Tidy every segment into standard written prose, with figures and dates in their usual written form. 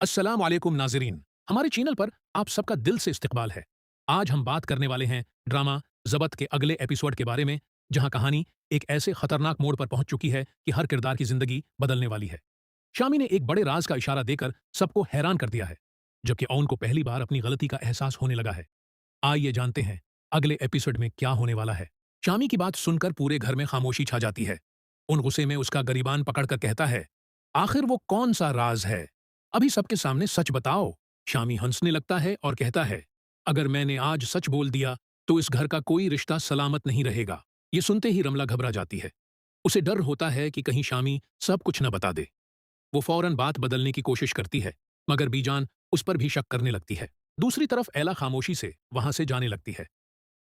अस्सलाम वालेकुम नाज़रीन। हमारे चैनल पर आप सबका दिल से इस्तकबाल है। आज हम बात करने वाले हैं ड्रामा ज़बत के अगले एपिसोड के बारे में, जहां कहानी एक ऐसे खतरनाक मोड़ पर पहुंच चुकी है कि हर किरदार की जिंदगी बदलने वाली है। शामी ने एक बड़े राज का इशारा देकर सबको हैरान कर दिया है, जबकि ओन को पहली बार अपनी गलती का एहसास होने लगा है। आइए जानते हैं अगले एपिसोड में क्या होने वाला है। शामी की बात सुनकर पूरे घर में खामोशी छा जाती है। उन गुस्से में उसका गरीबान पकड़कर कहता है, आखिर वो कौन सा राज है? अभी सबके सामने सच बताओ। शामी हंसने लगता है और कहता है, अगर मैंने आज सच बोल दिया तो इस घर का कोई रिश्ता सलामत नहीं रहेगा। ये सुनते ही रमला घबरा जाती है। उसे डर होता है कि कहीं शामी सब कुछ न बता दे। वो फौरन बात बदलने की कोशिश करती है, मगर बीजान उस पर भी शक करने लगती है। दूसरी तरफ एला खामोशी से वहां से जाने लगती है।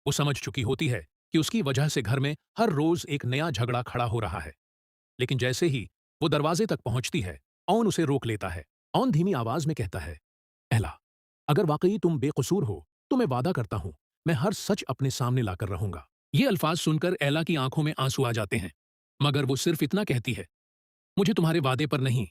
वो समझ चुकी होती है कि उसकी वजह से घर में हर रोज एक नया झगड़ा खड़ा हो रहा है। लेकिन जैसे ही वो दरवाजे तक पहुंचती है, ओन उसे रोक लेता है। ओन धीमी आवाज में कहता है, एला, अगर वाकई तुम बेकसूर हो तो मैं वादा करता हूं, मैं हर सच अपने सामने लाकर रहूंगा। ये अल्फाज सुनकर एला की आंखों में आंसू आ जाते हैं, मगर वो सिर्फ इतना कहती है, मुझे तुम्हारे वादे पर नहीं,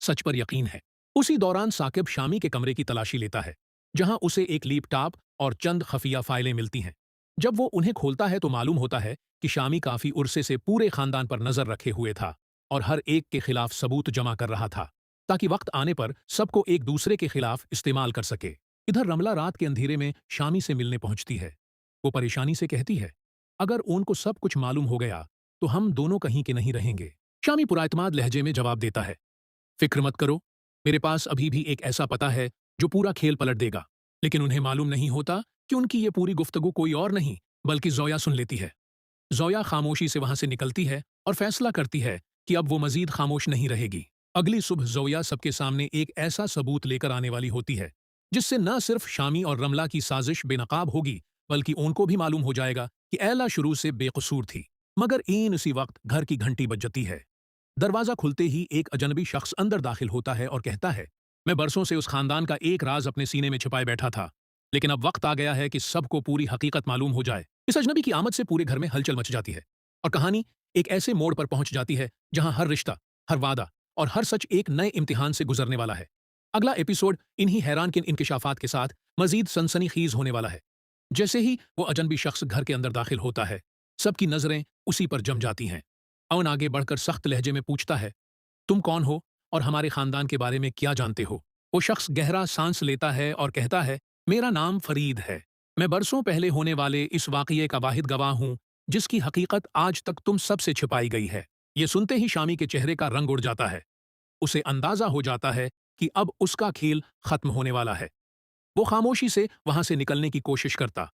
सच पर यकीन है। उसी दौरान साकिब शामी के कमरे की तलाशी लेता है, जहां उसे एक लैपटॉप और चंद खफिया फाइलें मिलती हैं। जब वो उन्हें खोलता है तो मालूम होता है कि शामी काफी उरसे से पूरे खानदान पर नजर रखे हुए था और हर एक के खिलाफ सबूत जमा कर रहा था, ताकि वक्त आने पर सबको एक दूसरे के खिलाफ इस्तेमाल कर सके। इधर रमला रात के अंधेरे में शामी से मिलने पहुंचती है। वो परेशानी से कहती है, अगर उनको सब कुछ मालूम हो गया तो हम दोनों कहीं के नहीं रहेंगे। शामी पुराइतमाद लहजे में जवाब देता है, फिक्र मत करो, मेरे पास अभी भी एक ऐसा पता है जो पूरा खेल पलट देगा। लेकिन उन्हें मालूम नहीं होता कि उनकी ये पूरी गुफ्तगू कोई और नहीं बल्कि जोया सुन लेती है। जोया खामोशी से वहां से निकलती है और फैसला करती है कि अब वो मजीद खामोश नहीं रहेगी। अगली सुबह जोया सबके सामने एक ऐसा सबूत लेकर आने वाली होती है जिससे न सिर्फ शामी और रमला की साजिश बेनकाब होगी, बल्कि उनको भी मालूम हो जाएगा कि एला शुरू से बेकसूर थी। मगर इन इसी वक्त घर की घंटी बज जाती है। दरवाजा खुलते ही एक अजनबी शख्स अंदर दाखिल होता है और कहता है, मैं बरसों से उस खानदान का एक राज अपने सीने में छिपाए बैठा था, लेकिन अब वक्त आ गया है कि सबको पूरी हकीकत मालूम हो जाए। इस अजनबी की आमद से पूरे घर में हलचल मच जाती है और कहानी एक ऐसे मोड़ पर पहुंच जाती है जहां हर रिश्ता, हर वादा और हर सच एक नए इम्तिहान से गुजरने वाला है। अगला एपिसोड इन्हीं हैरानकिन इंकिशाफात के साथ मजीद सनसनीखेज होने वाला है। जैसे ही वो अजनबी शख्स घर के अंदर दाखिल होता है, सबकी नजरें उसी पर जम जाती हैं। अवन आगे बढ़कर सख्त लहजे में पूछता है, तुम कौन हो और हमारे खानदान के बारे में क्या जानते हो? वो शख्स गहरा सांस लेता है और कहता है, मेरा नाम फरीद है। मैं बरसों पहले होने वाले इस वाकये का वाहिद गवाह हूं जिसकी हकीकत आज तक तुम सबसे छिपाई गई है। ये सुनते ही शामी के चेहरे का रंग उड़ जाता है। उसे अंदाजा हो जाता है कि अब उसका खेल खत्म होने वाला है। वो खामोशी से वहां से निकलने की कोशिश करता,